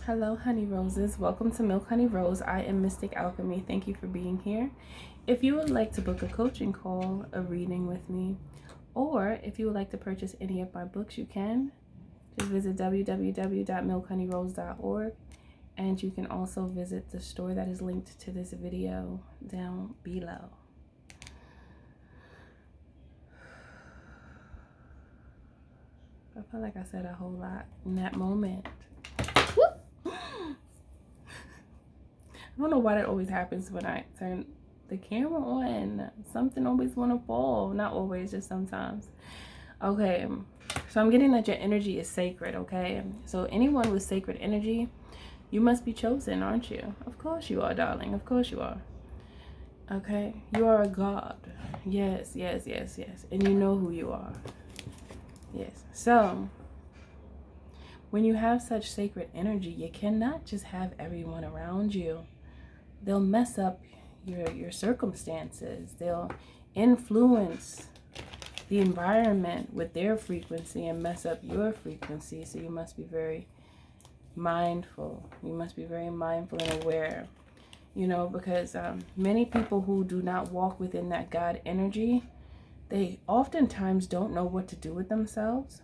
Hello, honey roses. Welcome to Milk Honey Rose. I am Mystic Alchemy. Thank you for being here. If you would like to book a coaching call, a reading with me, or if you would like to purchase any of my books, you can. Just visit www.milkhoneyrose.org, and you can also visit the store that is linked to this video down below. I felt like I said a whole lot in that moment. I don't know why that always happens when I turn the camera on. Something always want to fall. Not always, just sometimes. Okay, so I'm getting that your energy is sacred, okay? So anyone with sacred energy, you must be chosen, aren't you? Of course you are, darling. Of course you are. Okay? You are a god. Yes, yes, yes, yes. And you know who you are. Yes. So, when you have such sacred energy, you cannot just have everyone around you. They'll mess up your circumstances. They'll influence the environment with their frequency and mess up your frequency. So you must be very mindful. You must be very mindful and aware. You know, because many people who do not walk within that God energy, they oftentimes don't know what to do with themselves.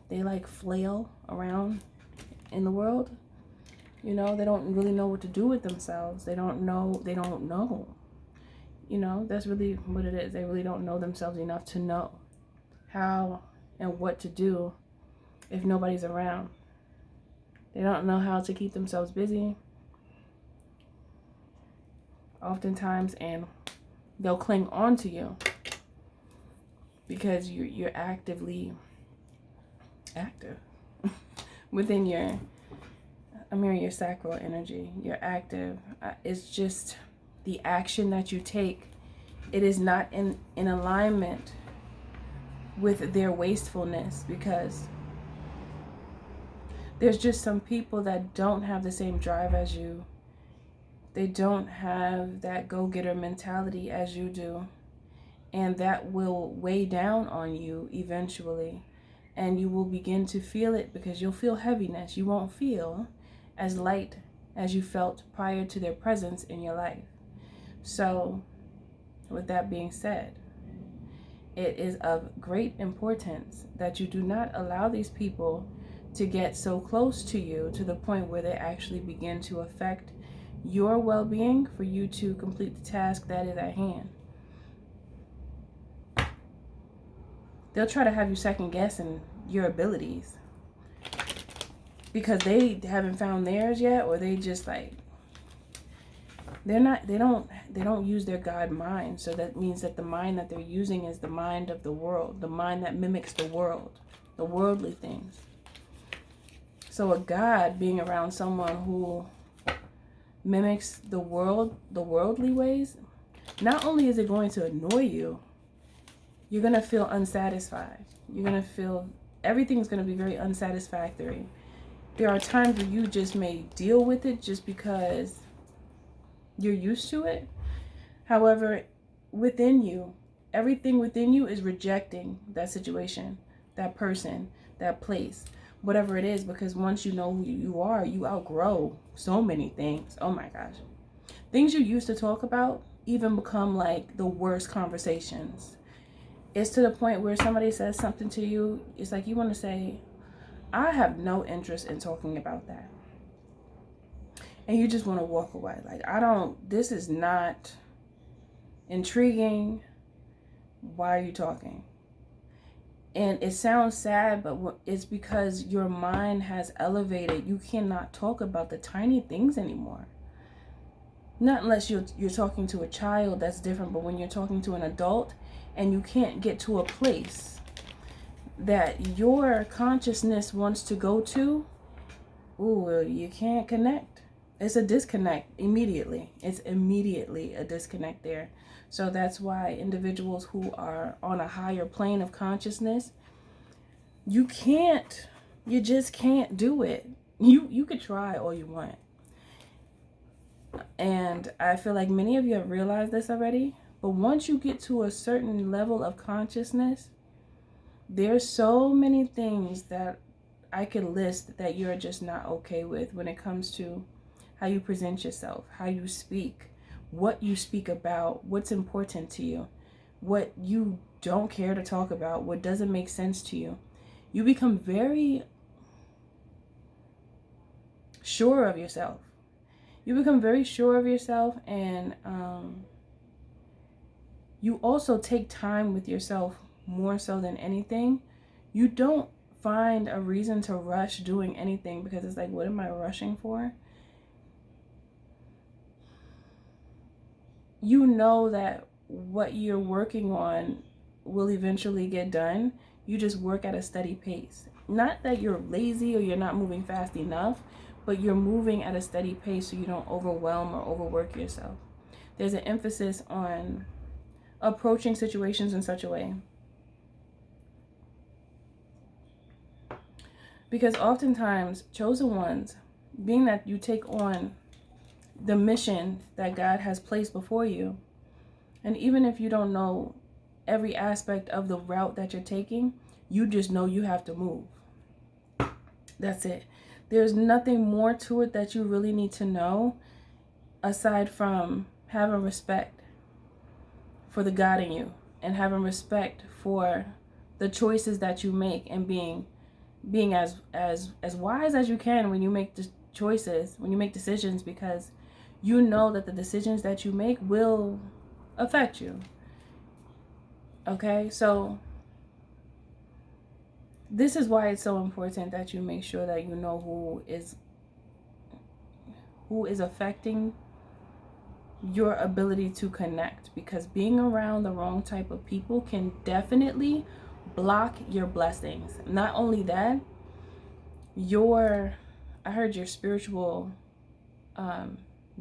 They like flail around in the world. You know, they don't really know what to do with themselves. They don't know. You know, that's really what it is. They really don't know themselves enough to know how and what to do if nobody's around. They don't know how to keep themselves busy oftentimes, and they'll cling on to you because you're actively active within your sacral energy. You're active. It's just the action that you take. It is not in alignment with their wastefulness, because there's just some people that don't have the same drive as you. They don't have that go-getter mentality as you do, and that will weigh down on you eventually, and you will begin to feel it because you'll feel heaviness. You won't feel as light as you felt prior to their presence in your life. So, with that being said, it is of great importance that you do not allow these people to get so close to you to the point where they actually begin to affect your well-being for you to complete the task that is at hand. They'll try to have you second guessing your abilities because they haven't found theirs yet, or they just like they don't use their God mind. So that means that the mind that they're using is the mind of the world, the mind that mimics the world, the worldly things. So a God being around someone who mimics the world, the worldly ways, not only is it going to annoy you, you're going to feel unsatisfied. You're going to feel everything's going to be very unsatisfactory. There are times where you just may deal with it just because you're used to it. However, within you, everything within you is rejecting that situation, that person, that place, whatever it is, because once you know who you are, you outgrow so many things. Oh my gosh. Things you used to talk about even become like the worst conversations. It's to the point where somebody says something to you, it's like you want to say, I have no interest in talking about that. And you just want to walk away. Like, this is not intriguing. Why are you talking? And it sounds sad, but it's because your mind has elevated. You cannot talk about the tiny things anymore. Not unless you're talking to a child, that's different. But when you're talking to an adult and you can't get to a place that your consciousness wants to go to, you can't connect. It's a disconnect immediately. It's immediately a disconnect there. So that's why individuals who are on a higher plane of consciousness, you just can't do it. You could try all you want. And I feel like many of you have realized this already. But once you get to a certain level of consciousness, there's so many things that I could list that you're just not okay with when it comes to how you present yourself, how you speak, what you speak about, what's important to you, what you don't care to talk about, what doesn't make sense to you. You become very sure of yourself. You become very sure of yourself, and you also take time with yourself more so than anything. You don't find a reason to rush doing anything because it's like, what am I rushing for? You know that what you're working on will eventually get done. You just work at a steady pace. Not that you're lazy or you're not moving fast enough, but you're moving at a steady pace so you don't overwhelm or overwork yourself. There's an emphasis on approaching situations in such a way. Because oftentimes, chosen ones, being that you take on the mission that God has placed before you, and even if you don't know every aspect of the route that you're taking, you just know you have to move. That's it. There's nothing more to it that you really need to know aside from having respect for the God in you and having respect for the choices that you make, and being as wise as you can when you make the choices, when you make decisions, because you know that the decisions that you make will affect you. Okay, so this is why it's so important that you make sure that you know who is affecting your ability to connect, because being around the wrong type of people can definitely block your blessings. Not only that, I heard your spiritual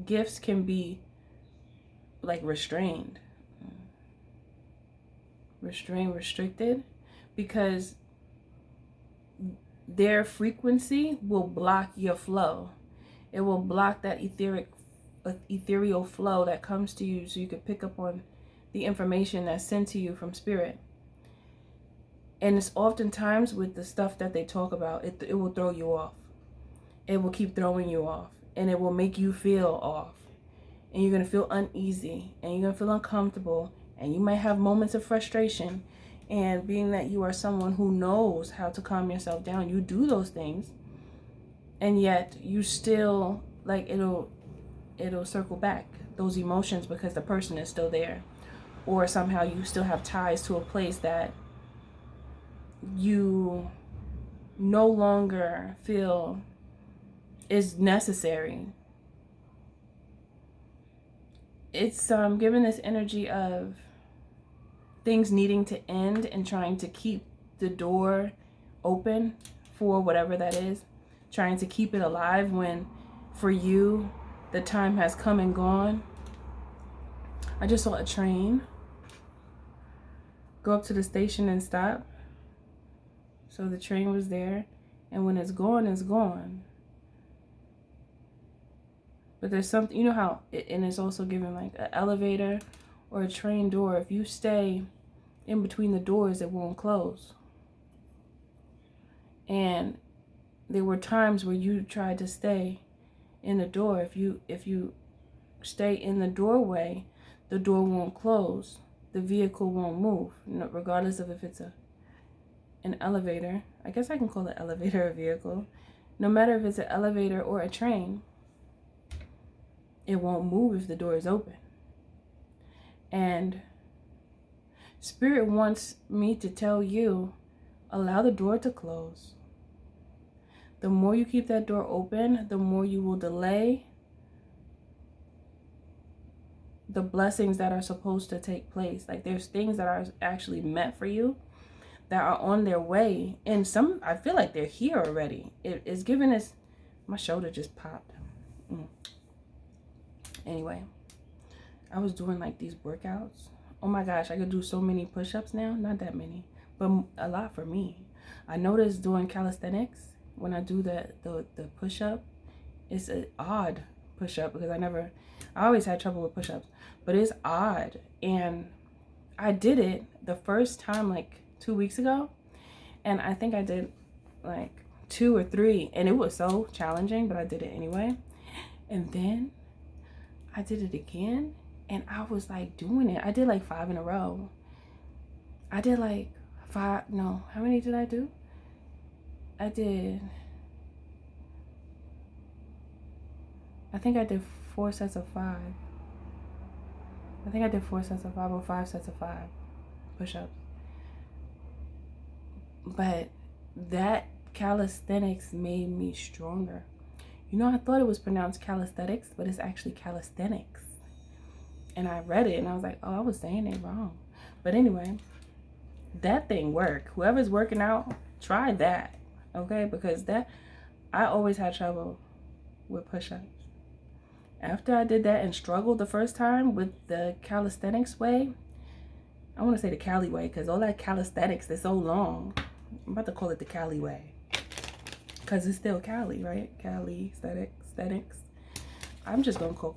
gifts can be like restricted, because their frequency will block your flow. It will block that ethereal flow that comes to you, so you can pick up on the information that's sent to you from spirit. And it's oftentimes with the stuff that they talk about, it will throw you off. It will keep throwing you off, and it will make you feel off. And you're going to feel uneasy, and you're going to feel uncomfortable, and you might have moments of frustration. And being that you are someone who knows how to calm yourself down, you do those things, and yet you still, like, it'll circle back, those emotions, because the person is still there, or somehow you still have ties to a place that you no longer feel is necessary. It's given this energy of things needing to end and trying to keep the door open for whatever that is, trying to keep it alive when for you the time has come and gone. I just saw a train go up to the station and stop. So the train was there, and when it's gone, it's gone. But there's something, you know how, and it's also given like an elevator or a train door. If you stay in between the doors, it won't close. And there were times where you tried to stay in the door. If you stay in the doorway, the door won't close. The vehicle won't move, regardless of if it's an elevator. I guess I can call it elevator a vehicle. No matter if it's an elevator or a train, it won't move if the door is open. And Spirit wants me to tell you, allow the door to close. The more you keep that door open, the more you will delay the blessings that are supposed to take place. Like, there's things that are actually meant for you that are on their way. And some, I feel like they're here already. It's given us, my shoulder just popped. Anyway, I was doing like these workouts. Oh my gosh, I could do so many push-ups now. Not that many, but a lot for me. I noticed doing calisthenics, when I do the push-up, it's an odd push-up, because I always had trouble with push-ups, but it's odd. And I did it the first time like 2 weeks ago, and I think I did like 2 or 3, and it was so challenging, but I did it anyway. And then I did it again, and I was like doing it. I did like 5 in a row. I did like 5, no, how many did I do? I think I did 4 sets of 5. I think I did 4 sets of 5 or 5 sets of 5 push-ups. But that calisthenics made me stronger. You know, I thought it was pronounced calisthenics, but it's actually calisthenics. And I read it and I was like, oh, I was saying it wrong. But anyway, that thing worked. Whoever's working out, try that. Okay? Because I always had trouble with push-ups. After I did that and struggled the first time with the calisthenics way, I want to say the Cali way, because all that calisthenics is so long. I'm about to call it the Cali way, because it's still Cali, right? Cali aesthetics. I'm gonna call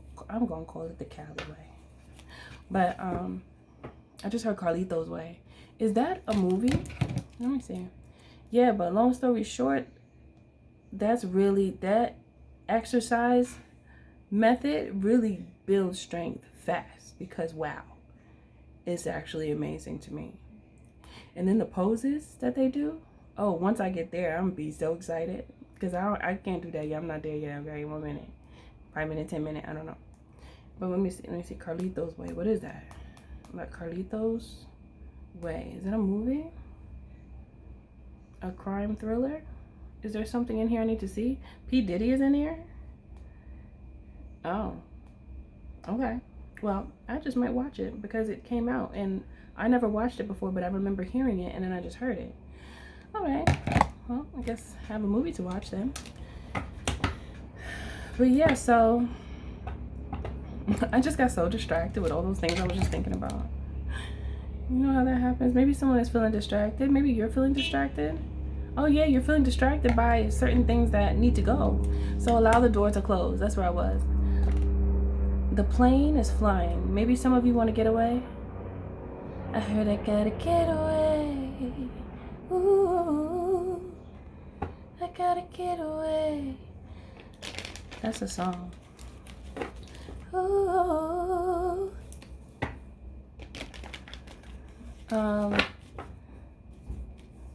it the Cali way. But I just heard Carlito's Way. Is that a movie? Let me see. Yeah, but long story short, that exercise method really builds strength fast, because wow, it's actually amazing to me. And then the poses that they do, oh, once I get there, I'm gonna be so excited, because I can't do that yet. I'm not there yet. Okay, 1 minute, 5 minutes, 10 minutes, I don't know. But let me see Carlito's Way. What is that? Like Carlito's Way. Is it a movie? A crime thriller? Is there something in here I need to see? P. Diddy is in here? Oh, okay. Well, I just might watch it because it came out and I never watched it before, but I remember hearing it and then I just heard it. All right. Well, I guess I have a movie to watch then. But yeah, so I just got so distracted with all those things I was just thinking about. You know how that happens? Maybe someone is feeling distracted. Maybe you're feeling distracted. Oh yeah, you're feeling distracted by certain things that need to go. So allow the door to close. That's where I was. The plane is flying. Maybe some of you want to get away. I heard I gotta get away. Ooh, I gotta get away. That's a song. Ooh.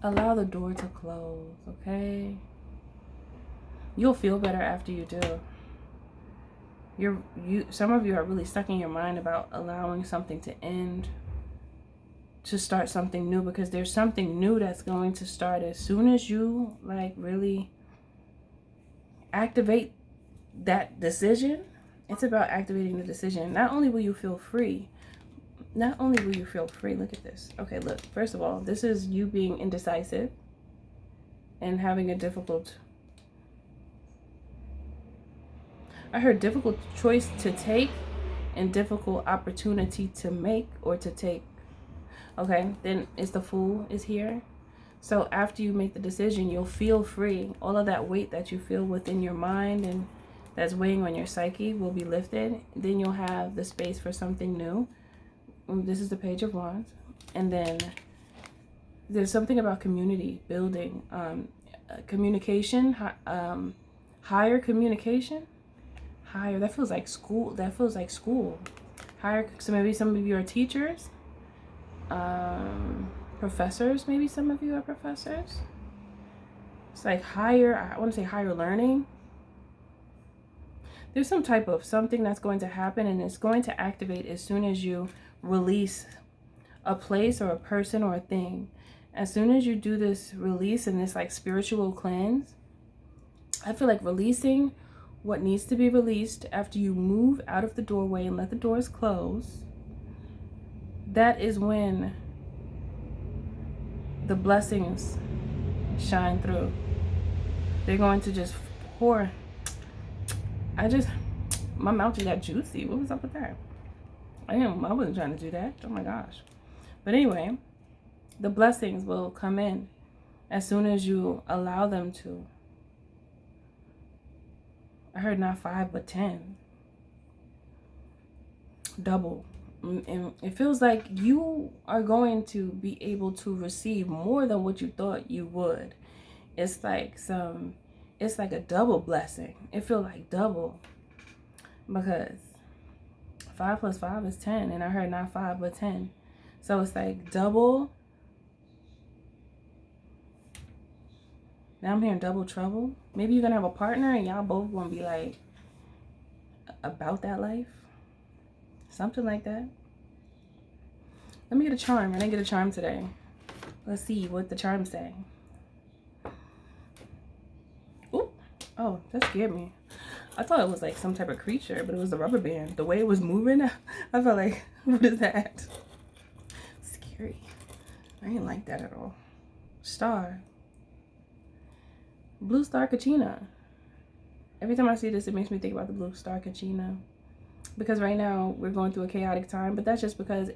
Allow the door to close, okay? You'll feel better after you do. Some of you are really stuck in your mind about allowing something to end, to start something new, because there's something new that's going to start as soon as you like really activate that decision. It's about activating the decision. Not only will you feel free, look at this. Okay, look, first of all, this is you being indecisive and having a difficult choice to take and difficult opportunity to make or to take. Okay, then it's the Fool is here. So after you make the decision, you'll feel free. All of that weight that you feel within your mind and that's weighing on your psyche will be lifted. Then you'll have the space for something new. This is the Page of Wands. And then there's something about community building, communication, higher communication. Higher, that feels like school. Higher, so maybe some of you are teachers, professors. Maybe some of you are professors. It's like higher, I want to say higher learning. There's some type of something that's going to happen, and it's going to activate as soon as you release a place or a person or a thing. As soon as you do this release and this like spiritual cleanse, I feel like releasing what needs to be released after you move out of the doorway and let the doors close, that is when the blessings shine through. They're going to just pour. My mouth just got juicy. What was up with that? I wasn't trying to do that. Oh my gosh. But anyway, the blessings will come in as soon as you allow them to. I heard not 5, but 10. Double. And it feels like you are going to be able to receive more than what you thought you would. it's like it's like a double blessing. It feels like double, because 5 plus 5 is 10, and I heard not 5 but 10. So it's like double. Now I'm hearing double trouble. Maybe you're gonna have a partner and y'all both gonna be like about that life. Something like that. Let me get a charm. I didn't get a charm today. Let's see what the charms say. Ooh. Oh, that scared me. I thought it was like some type of creature, but it was a rubber band. The way it was moving, I felt like, what is that? Scary. I didn't like that at all. Star. Blue star Kachina. Every time I see this, it makes me think about the blue star Kachina. Because right now, we're going through a chaotic time, but that's just because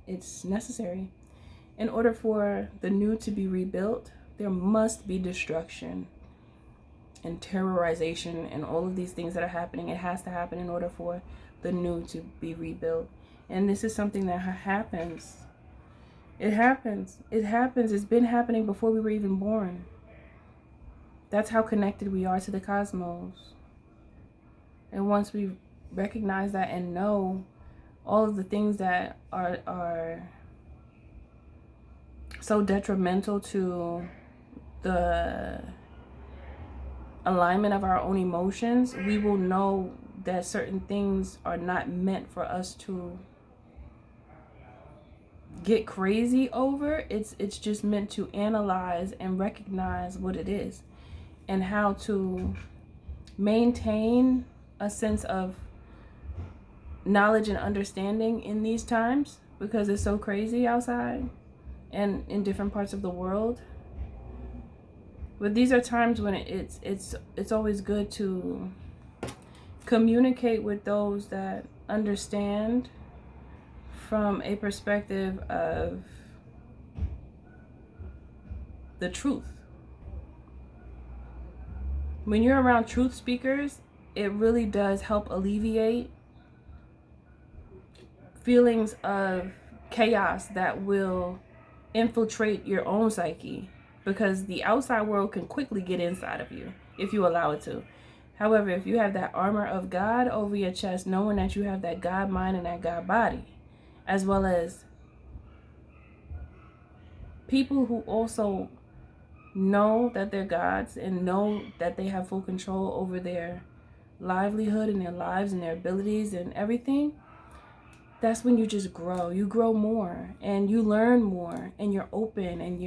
it's necessary. In order for the new to be rebuilt, there must be destruction and terrorization and all of these things that are happening. It has to happen in order for the new to be rebuilt. And this is something that happens. It happens. It happens. It's been happening before we were even born. That's how connected we are to the cosmos. And once we recognize that and know all of the things that are so detrimental to the alignment of our own emotions, we will know that certain things are not meant for us to get crazy over. It's just meant to analyze and recognize what it is and how to maintain a sense of knowledge and understanding in these times, because it's so crazy outside and in different parts of the world. But these are times when it's always good to communicate with those that understand from a perspective of the truth. When you're around truth speakers, it really does help alleviate feelings of chaos that will infiltrate your own psyche, because the outside world can quickly get inside of you if you allow it to. However, if you have that armor of God over your chest, knowing that you have that God mind and that God body, as well as people who also know that they're gods and know that they have full control over their livelihood and their lives and their abilities and everything, that's when you just grow. You grow more and you learn more, and you're open, and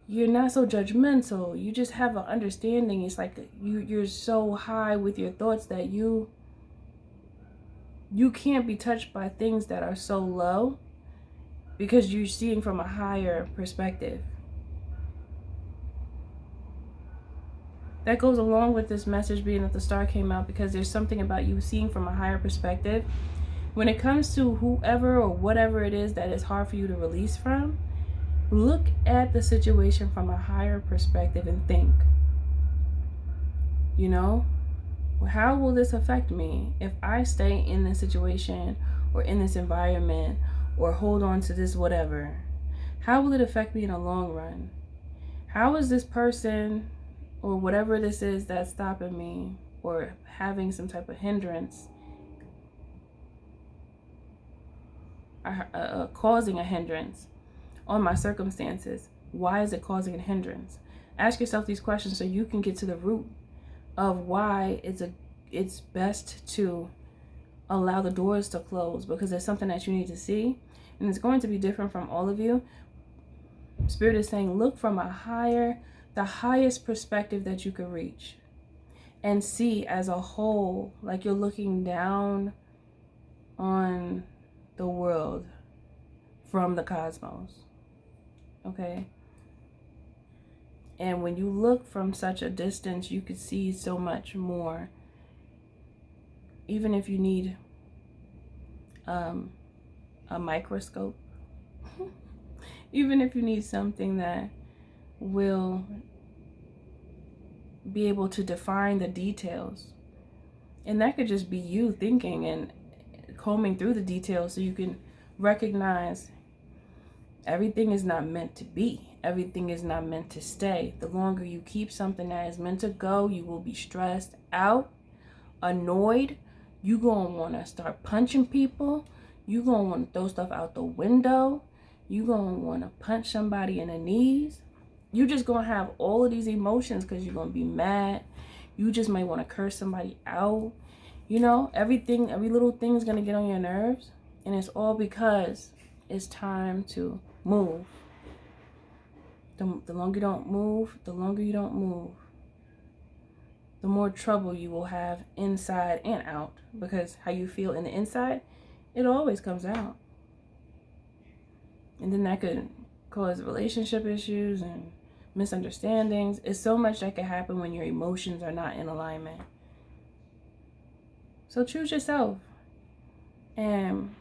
you're not so judgmental. You just have an understanding. It's like you're so high with your thoughts that you can't be touched by things that are so low, because you're seeing from a higher perspective. That goes along with this message being that the star came out, because there's something about you seeing from a higher perspective. When it comes to whoever or whatever it is that is hard for you to release from, look at the situation from a higher perspective and think, you know, how will this affect me if I stay in this situation or in this environment or hold on to this whatever? How will it affect me in the long run? How is this person or whatever this is that's stopping me or having some type of hindrance, causing a hindrance on my circumstances? Why is it causing a hindrance? Ask yourself these questions so you can get to the root of why it's best to allow the doors to close, because there's something that you need to see, and it's going to be different from all of you. Spirit is saying, look from the highest perspective that you could reach, and see as a whole, like you're looking down on the world from the cosmos. Okay? And when you look from such a distance, you could see so much more. Even if you need a microscope, even if you need something that will be able to define the details. And that could just be you thinking and combing through the details so you can recognize Everything is not meant to be. Everything is not meant to stay. The longer you keep something that is meant to go, you will be stressed out, annoyed. You gonna want to start punching people. You gonna want to throw stuff out the window. You gonna want to punch somebody in the knees. You just gonna have all of these emotions because you're gonna be mad. You just might want to curse somebody out. You know, every little thing is gonna get on your nerves, and it's all because it's time to move. The longer you don't move, the more trouble you will have inside and out, because how you feel in the inside, it always comes out. And then that could cause relationship issues and misunderstandings. It's so much that can happen when your emotions are not in alignment. So choose yourself and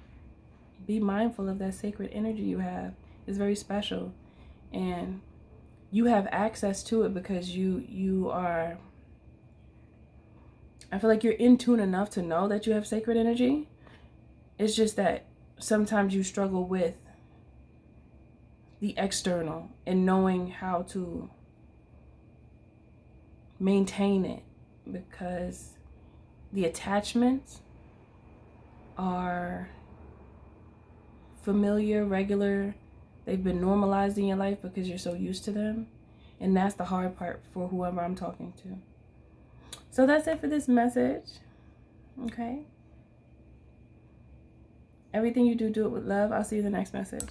be mindful of that sacred energy you have. It's very special, and you have access to it because you are, I feel like you're in tune enough to know that you have sacred energy. It's just that sometimes you struggle with the external and knowing how to maintain it, because the attachments are familiar, regular. They've been normalized in your life because you're so used to them. And that's the hard part for whoever I'm talking to. So that's it for this message. Okay? Everything you do, do it with love. I'll see you in the next message.